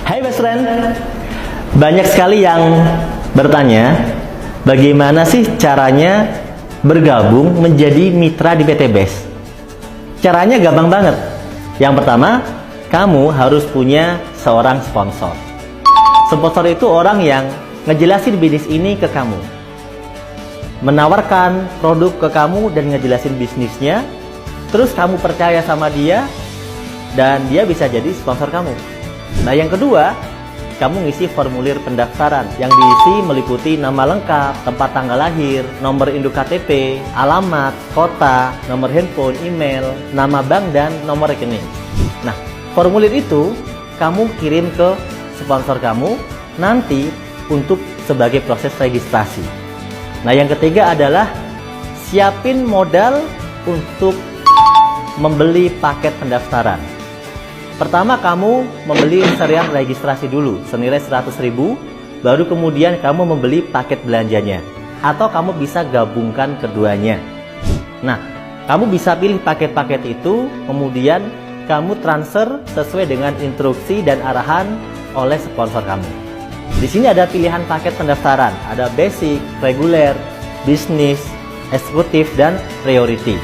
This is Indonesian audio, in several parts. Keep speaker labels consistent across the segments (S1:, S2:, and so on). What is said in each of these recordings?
S1: Hai best friend, banyak sekali yang bertanya bagaimana sih caranya bergabung menjadi mitra di PT Best. Caranya gampang banget. Yang pertama, kamu harus punya seorang sponsor. Sponsor itu orang yang ngejelasin bisnis ini ke kamu, menawarkan produk ke kamu dan ngejelasin bisnisnya. Terus kamu percaya sama dia dan dia bisa jadi sponsor kamu. Nah yang kedua, kamu ngisi formulir pendaftaran yang diisi meliputi nama lengkap, tempat tanggal lahir, nomor induk KTP, alamat, kota, nomor handphone, email, nama bank, dan nomor rekening. Nah, formulir itu kamu kirim ke sponsor kamu nanti untuk sebagai proses registrasi. Nah, yang ketiga adalah siapin modal untuk membeli paket pendaftaran. Pertama kamu membeli serial registrasi dulu senilai 100.000, baru kemudian kamu membeli paket belanjanya. Atau kamu bisa gabungkan keduanya. Nah, kamu bisa pilih paket-paket itu, kemudian kamu transfer sesuai dengan instruksi dan arahan oleh sponsor kamu. Di sini ada pilihan paket pendaftaran, ada basic, reguler, bisnis, eksekutif, dan priority.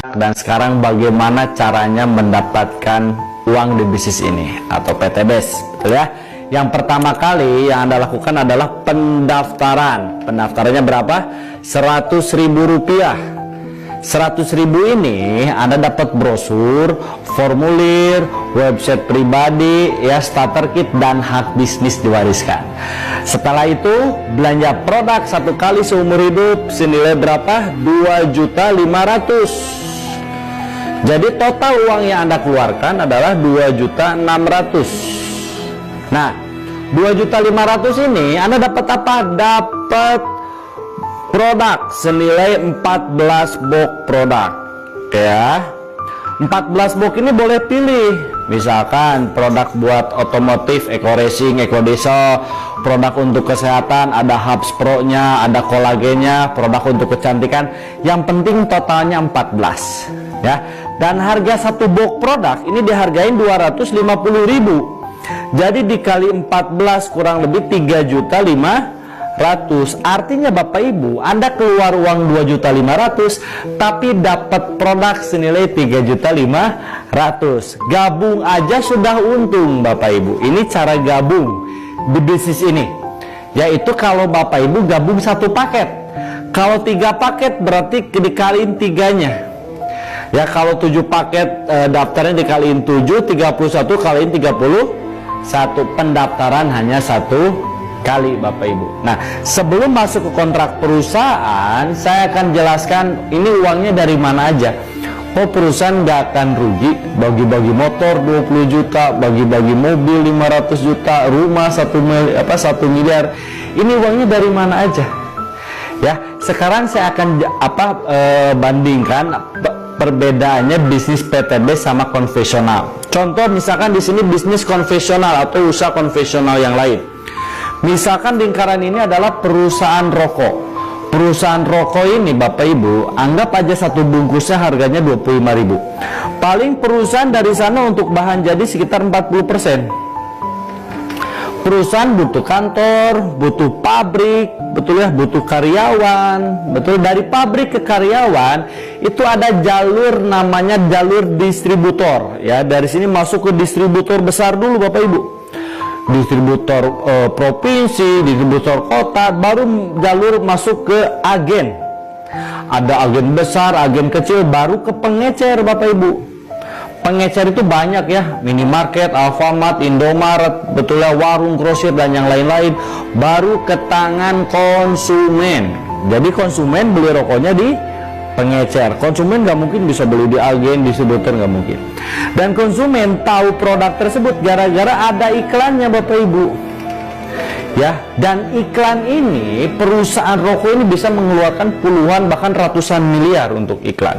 S2: Dan sekarang bagaimana caranya mendapatkan uang di bisnis ini atau PT Best, betul ya? Yang pertama kali yang Anda lakukan adalah pendaftaran. Pendaftarannya berapa? Rp100.000. 100.000 ini Anda dapat brosur, formulir, website pribadi, ya, starter kit, dan hak bisnis diwariskan. Setelah itu belanja produk satu kali seumur hidup senilai berapa? 2.500.000. Jadi total uang yang Anda keluarkan adalah 2.600.000. Nah, 2.500.000 ini Anda dapat apa? Dapat produk senilai 14 box produk. Ya. 14 box ini boleh pilih. Misalkan produk buat otomotif, eco racing, eco diesel, produk untuk kesehatan, ada Hubs Pro-nya, ada kolagennya, produk untuk kecantikan. Yang penting totalnya 14. Ya. Dan harga satu box produk ini dihargain 250.000. Jadi dikali 14 kurang lebih 3.500.000. Artinya Bapak Ibu, Anda keluar uang 2.500.000 tapi dapat produk senilai 3.500.000. Gabung aja sudah untung Bapak Ibu. Ini cara gabung di bisnis ini. Yaitu kalau Bapak Ibu gabung satu paket. Kalau 3 paket berarti dikaliin 3-nya. Ya, kalau 7 paket daftarnya dikaliin 7, 31 kaliin 31. Pendaftaran hanya 1 kali Bapak Ibu. Nah, sebelum masuk ke kontrak perusahaan, saya akan jelaskan ini uangnya dari mana aja. Oh, perusahaan nggak akan rugi, bagi-bagi motor 20 juta, bagi-bagi mobil 500 juta, rumah 1 miliar. Ini uangnya dari mana aja? Ya, sekarang saya akan bandingkan perbedaannya bisnis PT Best sama konvensional. Contoh misalkan di sini bisnis konvensional atau usaha konvensional yang lain. Misalkan lingkaran ini adalah perusahaan rokok. Perusahaan rokok ini Bapak Ibu, anggap aja satu bungkusnya harganya 25.000. Paling perusahaan dari sana untuk bahan jadi sekitar 40%. Perusahaan butuh kantor, butuh pabrik, betul ya, butuh karyawan, betul. Dari pabrik ke karyawan itu ada jalur namanya jalur distributor, ya. Dari sini masuk ke distributor besar dulu Bapak Ibu, distributor provinsi, distributor kota, baru jalur masuk ke agen. Ada agen besar, agen kecil, baru ke pengecer Bapak Ibu. Pengecer itu banyak ya, minimarket, Alfamart, Indomaret, betul ya, warung, grosir, dan yang lain-lain. Baru ke tangan konsumen. Jadi konsumen beli rokoknya di pengecer. Konsumen nggak mungkin bisa beli di agen, distributor nggak mungkin. Dan konsumen tahu produk tersebut gara-gara ada iklannya Bapak Ibu. Ya, dan iklan ini perusahaan rokok ini bisa mengeluarkan puluhan bahkan ratusan miliar untuk iklan.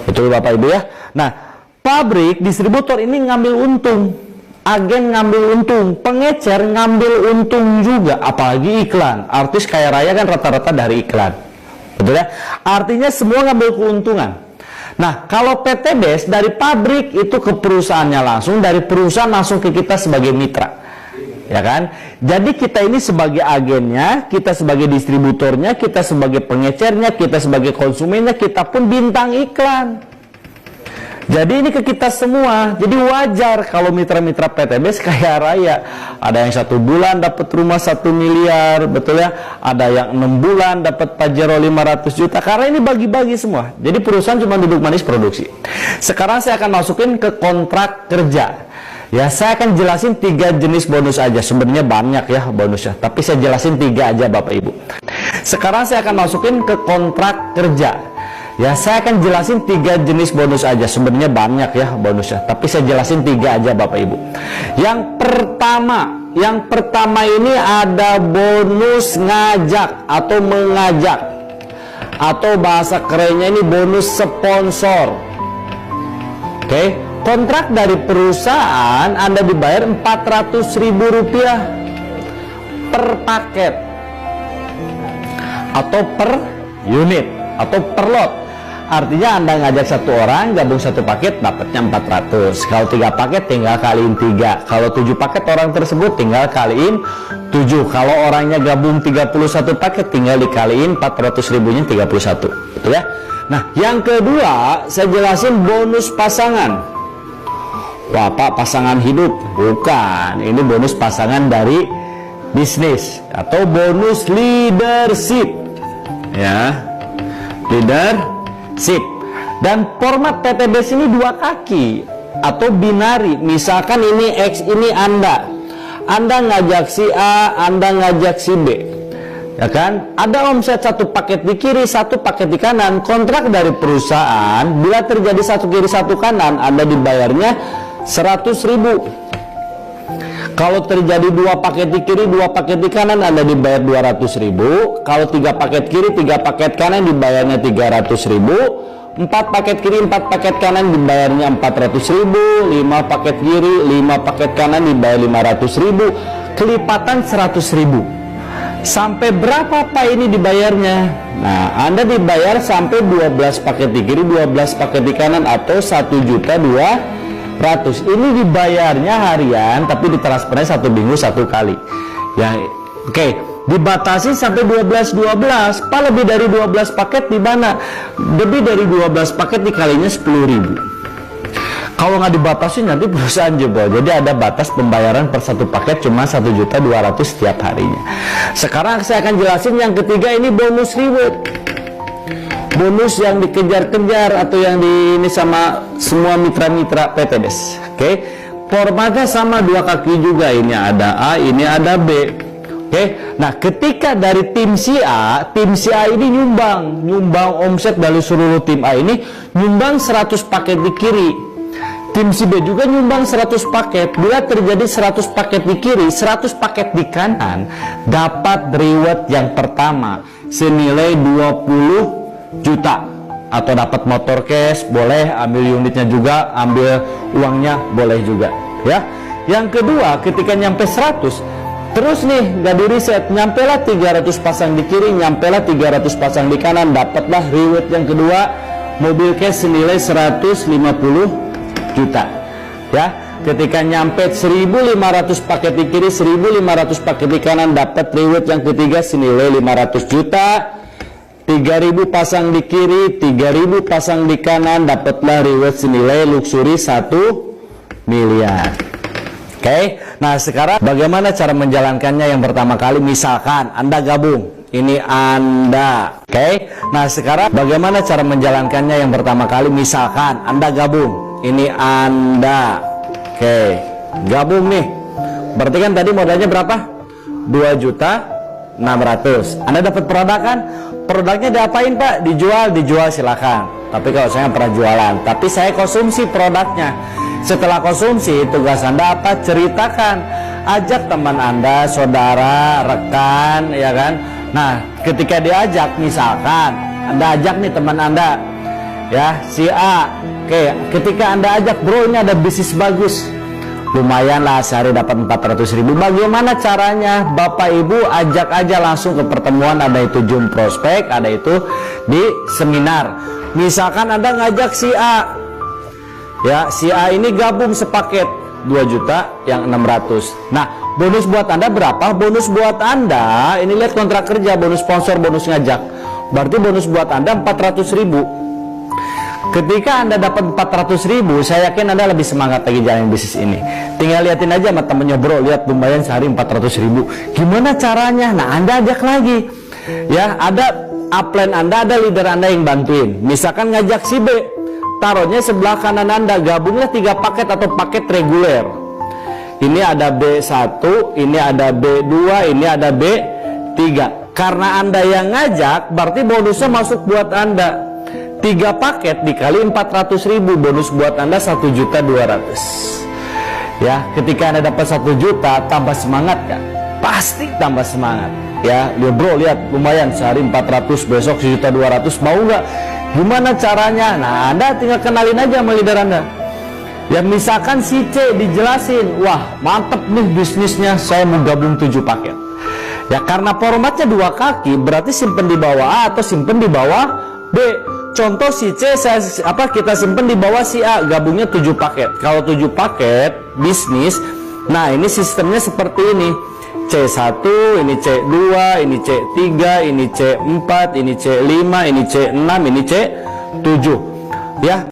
S2: Betul Bapak Ibu ya. Nah, pabrik, distributor ini ngambil untung, agen ngambil untung, pengecer ngambil untung juga, apalagi iklan. Artis kaya raya kan rata-rata dari iklan, betul ya? Artinya semua ngambil keuntungan. Nah, kalau PTBes dari pabrik itu ke perusahaannya langsung, dari perusahaan langsung ke kita sebagai mitra. Ya kan? Jadi kita ini sebagai agennya, kita sebagai distributornya, kita sebagai pengecernya, kita sebagai konsumennya, kita pun bintang iklan. Jadi ini ke kita semua. Jadi wajar kalau mitra-mitra PTBes kaya raya. Ada yang 1 bulan dapat rumah 1 miliar, betul ya? Ada yang 6 bulan dapat Pajero 500 juta. Karena ini bagi-bagi semua. Jadi perusahaan cuma duduk manis produksi. Sekarang saya akan masukin ke kontrak kerja. Ya, saya akan jelasin 3 jenis bonus aja. Sebenarnya banyak ya bonusnya, tapi saya jelasin 3 aja Bapak Ibu. Sekarang saya akan masukin ke kontrak kerja. Ya, saya akan jelasin 3 jenis bonus aja. Sebenarnya banyak ya bonusnya, tapi saya jelasin 3 aja Bapak Ibu. Yang pertama ini ada bonus ngajak atau mengajak, atau bahasa kerennya ini bonus sponsor. Oke. Kontrak dari perusahaan Anda dibayar Rp400.000 per paket atau per unit atau per lot. Artinya Anda ngajak 1 orang gabung 1 paket dapatnya 400. Kalau 3 paket tinggal kaliin 3. Kalau 7 paket orang tersebut tinggal kaliin 7. Kalau orangnya gabung 31 paket tinggal dikaliin 400.000-nya 31. Betul ya? Nah, yang kedua saya jelasin bonus pasangan. Wah Pak, pasangan hidup? Bukan, ini bonus pasangan dari bisnis atau bonus leadership. Ya, leadership. Dan format PTBes ini 2 kaki atau binari. Misalkan ini X, ini Anda ngajak si A, Anda ngajak si B. Ya kan? Ada omset 1 paket di kiri, 1 paket di kanan. Kontrak dari perusahaan, bila terjadi 1 kiri 1 kanan, Anda dibayarnya 100.000. Kalau terjadi 2 paket di kiri 2 paket di kanan Anda dibayar 200.000. Kalau 3 paket kiri 3 paket kanan dibayarnya 300.000. 4 paket kiri 4 paket kanan dibayarnya 400.000. 5 paket kiri 5 paket kanan dibayar 500.000. Kelipatan 100.000. Sampai berapa Pak ini dibayarnya? Nah, Anda dibayar sampai 12 paket di kiri 12 paket di kanan atau 1.200.000. Ini dibayarnya harian, tapi ditransfernya 1 minggu 1 kali. Ya, oke. Dibatasi sampai 12. Pak, lebih dari 12 paket di mana? Lebih dari 12 paket dikalinya 10.000. Kalau nggak dibatasi nanti perusahaan jebol. Jadi ada batas pembayaran per 1 paket cuma 1.200.000 setiap harinya. Sekarang saya akan jelasin yang ketiga, ini bonus reward. Bonus yang dikejar-kejar atau yang ini sama semua mitra-mitra PTBes. Oke. Formatnya sama 2 kaki juga. Ini ada A, ini ada B. Oke. Nah, ketika dari tim si A ini nyumbang omset dari seluruh tim A ini nyumbang 100 paket di kiri. Tim si B juga nyumbang 100 paket. Bila terjadi 100 paket di kiri, 100 paket di kanan, dapat reward yang pertama senilai 20 juta atau dapat motor cash, boleh ambil unitnya juga, ambil uangnya boleh juga ya. Yang kedua, ketika nyampe 100 terus nih nggak di reset, nyampelah 300 pasang di kiri, nyampelah 300 pasang di kanan, dapatlah reward yang kedua, mobil cash senilai 150 juta ya. Ketika nyampe 1.500 paket di kiri, 1.500 paket di kanan, dapat reward yang ketiga senilai 500 juta. 3.000 pasang di kiri, 3.000 pasang di kanan, dapatlah reward senilai luxury 1 miliar. Oke. Nah, sekarang bagaimana cara menjalankannya? Yang pertama kali, misalkan Anda gabung, ini Anda. Oke. Nah, sekarang bagaimana cara menjalankannya? Yang pertama kali, misalkan Anda gabung, ini Anda. Oke. Gabung nih. Berarti kan tadi modalnya berapa? 2.600.000. Anda dapat produk kan? Produknya diapain Pak? Dijual silakan. Tapi kalau saya nggak pernah jualan, tapi saya konsumsi produknya. Setelah konsumsi, tugas Anda apa? Ceritakan, ajak teman Anda, saudara, rekan, ya kan? Nah, ketika diajak, misalkan Anda ajak nih teman Anda, ya si A. Oke, ketika Anda ajak, bro ini ada bisnis bagus. lumayan lah sehari dapat 400.000. Bagaimana caranya? Bapak Ibu ajak aja langsung ke pertemuan, ada itu Zoom prospek, ada itu di seminar. Misalkan Anda ngajak si A, ya si A ini gabung sepaket 2 juta yang 600. Nah, bonus buat Anda berapa? Bonus buat Anda, ini lihat kontrak kerja, bonus sponsor, bonus ngajak. Berarti bonus buat Anda 400.000. Ketika Anda dapat 400.000, saya yakin Anda lebih semangat lagi jalan bisnis ini. Tinggal liatin aja sama temennya, bro, lihat lumayan sehari 400.000. Gimana caranya? Nah, Anda ajak lagi. Ya, ada upline Anda, ada leader Anda yang bantuin. Misalkan ngajak si B, taruhnya sebelah kanan Anda, gabunglah 3 paket atau paket reguler. Ini ada B1, ini ada B2, ini ada B3. Karena Anda yang ngajak, berarti bonusnya masuk buat Anda. 3 paket dikali 400.000, bonus buat Anda 1.200.000. Ya, ketika Anda dapat 1 juta, tambah semangat kan? Pasti tambah semangat. Ya, bro, lihat lumayan sehari 400, besok 1.200.000, mau nggak? Gimana caranya? Nah, Anda tinggal kenalin aja sama leader Anda. Ya, misalkan si C dijelasin, wah mantep nih bisnisnya, saya mau gabung 7 paket. Ya, karena formatnya 2 kaki, berarti simpen di bawah A atau simpen di bawah B. Contoh si C kita simpen di bawah si A, gabungnya 7 paket. Kalau 7 paket bisnis, nah ini sistemnya seperti ini. C1, ini C2, ini C3, ini C4, ini C5, ini C6, ini C7. Ya.